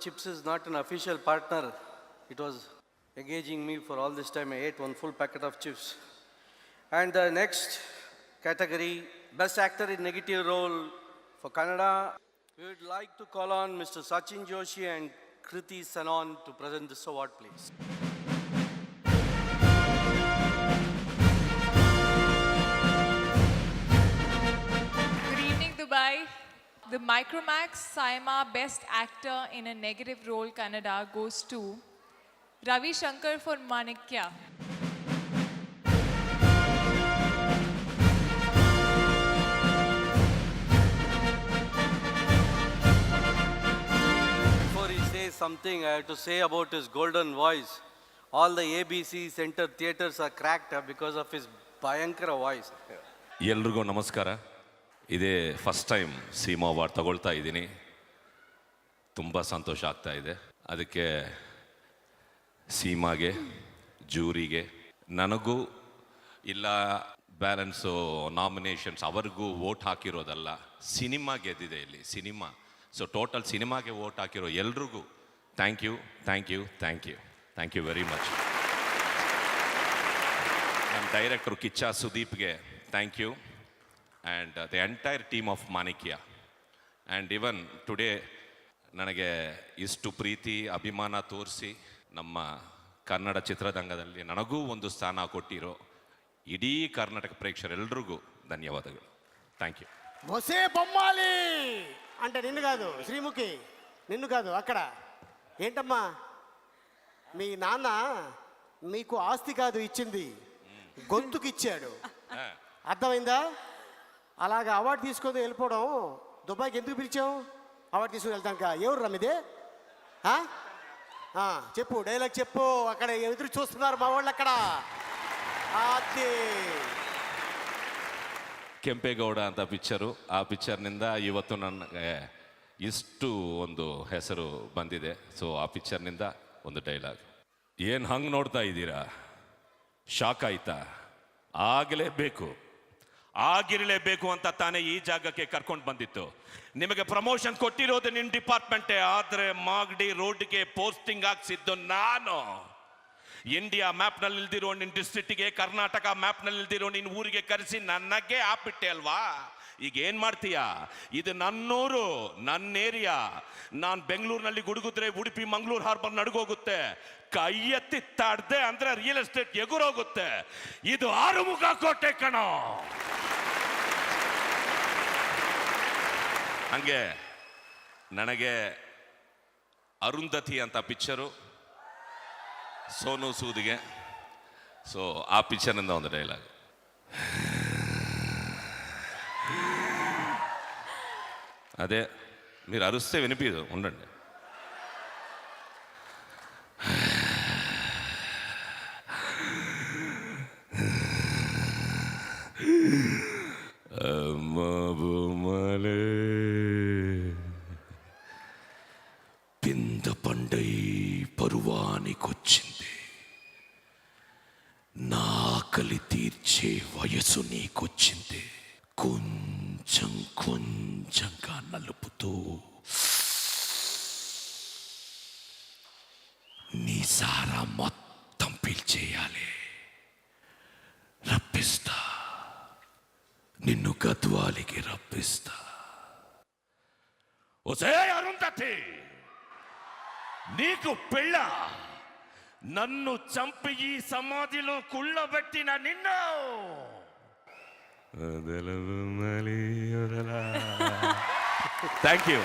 chips is not an official partner, it was engaging me for all this time. I ate one full packet of chips. And the next category, Best Actor in Negative Role for Kannada, we would like to call on Mr. Sachin Joshi and Kriti Sanon to present this award, please. Good evening, Dubai. The Micromax Saima Best Actor in a Negative Role Kannada goes to Ravi Shankar for Manikya. Before he says something, I have to say about his golden voice. All the ABC Center theaters are cracked up because of his Bhayankara voice. ಎಲ್ರಿಗೂ ನಮಸ್ಕಾರ. ಇದೇ first time Seema award ತಗೊಳ್ತಾ ಇದ್ದೀನಿ. ತುಂಬ ಸಂತೋಷ ಆಗ್ತಾ ಇದೆ. ಅದಕ್ಕೆ ಸೀಮಾಗೆ, ಜೂರಿಗೆ, ನನಗೂ ಇಲ್ಲ ಬ್ಯಾಲೆನ್ಸು ನಾಮಿನೇಷನ್ಸ್ ಅವ್ರಿಗೂ ವೋಟ್ ಹಾಕಿರೋದಲ್ಲ, ಸಿನಿಮಾ ಗೆದ್ದಿದೆ ಇಲ್ಲಿ, ಸಿನಿಮಾ. ಸೊ ಟೋಟಲ್ ಸಿನಿಮಾಗೆ ವೋಟ್ ಹಾಕಿರೋ ಎಲ್ರಿಗೂ thank you, thank you, thank you, thank you very much. ನಮ್ಮ ಡೈರೆಕ್ಟ್ರು ಕಿಚ್ಚ ಸುದೀಪ್ಗೆ thank you, and the entire team of Manikya. And even today ನನಗೆ ಇಷ್ಟು ಪ್ರೀತಿ ಅಭಿಮಾನ ತೋರಿಸಿ ನಮ್ಮ ಕನ್ನಡ ಚಿತ್ರರಂಗದಲ್ಲಿ ನನಗೂ ಒಂದು ಸ್ಥಾನ ಕೊಟ್ಟಿರೋ ಇಡೀ ಕರ್ನಾಟಕ ಪ್ರೇಕ್ಷಕರೆಲ್ಲರಿಗೂ ಧನ್ಯವಾದಗಳು. Thank you. బొసే బొమ్మాలి అంటే నిన్ను కాదు శ్రీముఖి, నిన్ను కాదు అక్కడ. ఏంటమ్మా మీ నాన్న మీకు ఆస్తి కాదు ఇచ్చింది, గొంతుకి ఇచ్చాడు. అర్థమైందా? అలాగా అవార్డు తీసుకొని వెళ్ళిపోవడం. దుబాయ్కి ఎందుకు పిలిచావు? అవార్డు తీసుకుని వెళ్తాక. ఎవరు రమ్మిదే? చెప్పు, డైలాగ్ చెప్పు. అక్కడ ఎదురు చూస్తున్నారు మా వాళ్ళు అక్కడ. అది ಕೆಂಪೇಗೌಡ ಅಂತ ಪಿಕ್ಚರು. ಆ ಪಿಕ್ಚರ್ನಿಂದ ಇವತ್ತು ನನಗೆ ಇಷ್ಟು ಒಂದು ಹೆಸರು ಬಂದಿದೆ. ಸೊ ಆ ಪಿಕ್ಚರ್ನಿಂದ ಒಂದು ಡೈಲಾಗ್. ಏನು ಹಂಗೆ ನೋಡ್ತಾ ಇದ್ದೀರಾ? ಶಾಕ್ ಆಯ್ತಾ? ಆಗಿರಲೇಬೇಕು ಅಂತ ತಾನೇ ಈ ಜಾಗಕ್ಕೆ ಕರ್ಕೊಂಡು ಬಂದಿತ್ತು. ನಿಮಗೆ ಪ್ರಮೋಷನ್ ಕೊಟ್ಟಿರೋದು ನಿನ್ನ ಡಿಪಾರ್ಟ್ಮೆಂಟೇ, ಆದರೆ ಮಾಗಡಿ ರೋಡ್ಗೆ ಪೋಸ್ಟಿಂಗ್ ಹಾಕ್ಸಿದ್ದು ನಾನು. ಇಂಡಿಯಾ ಮ್ಯಾಪ್ನಲ್ಲಿ ಇಲ್ದಿರೋ ನಿನ್ನ ಡಿಸ್ಟ್ರಿಕ್ಟಿಗೆ, ಕರ್ನಾಟಕ ಮ್ಯಾಪ್ನಲ್ಲಿ ಇಲ್ದಿರೋ ನಿನ್ನ ಊರಿಗೆ ಕರೆಸಿ ನನಗೆ ಹಾಕ್ಬಿಟ್ಟೆ ಅಲ್ವಾ? ಈಗ ಏನು ಮಾಡ್ತೀಯಾ? ಇದು ನನ್ನೂರು, ನನ್ನ ಏರಿಯಾ. ನಾನು ಬೆಂಗಳೂರಿನಲ್ಲಿ ಗುಡುಗುದ್ರೆ ಉಡುಪಿ ಮಂಗಳೂರು ಹಾರ್ಬರ್ ನಡುಗೋಗುತ್ತೆ. ಕೈ ಎತ್ತಿ ತಾಡ್ದೆ ಅಂದ್ರೆ ರಿಯಲ್ ಎಸ್ಟೇಟ್ ಎಗುರೋಗುತ್ತೆ. ಇದು ಆರುಮುಖ ಕೋಟೆ ಕಣೋ. ಹಂಗೆ ನನಗೆ ಅರುಂಧತಿ ಅಂತ ಪಿಕ್ಚರು, ಸೋನು ಸೂದಿಗೆ. ಸೊ ಆ ಪಿಕ್ಚರ್ನಿಂದ ಒಂದು ಡೈಲಾಗ್. అదే మీరు అరుస్తే వినిపించదు, ఉండండి. పింద పండై పరువానికొచ్చింది, నా ఆకలి తీర్చే వయసు నీకొచ్చింది. కొంచెం కొంచెంగా నలుపుతూ నీ సారా మొత్తం పీల్చేయాలి. రప్పిస్తా, నిన్ను గద్వాలికి రప్పిస్తా. ఒసే అరుంధతి, నీకు పెళ్ళ? నన్ను చంపి ఈ సమాధిలో కుళ్ళబెట్టిన నిన్ను థ్యాంక్ యూ.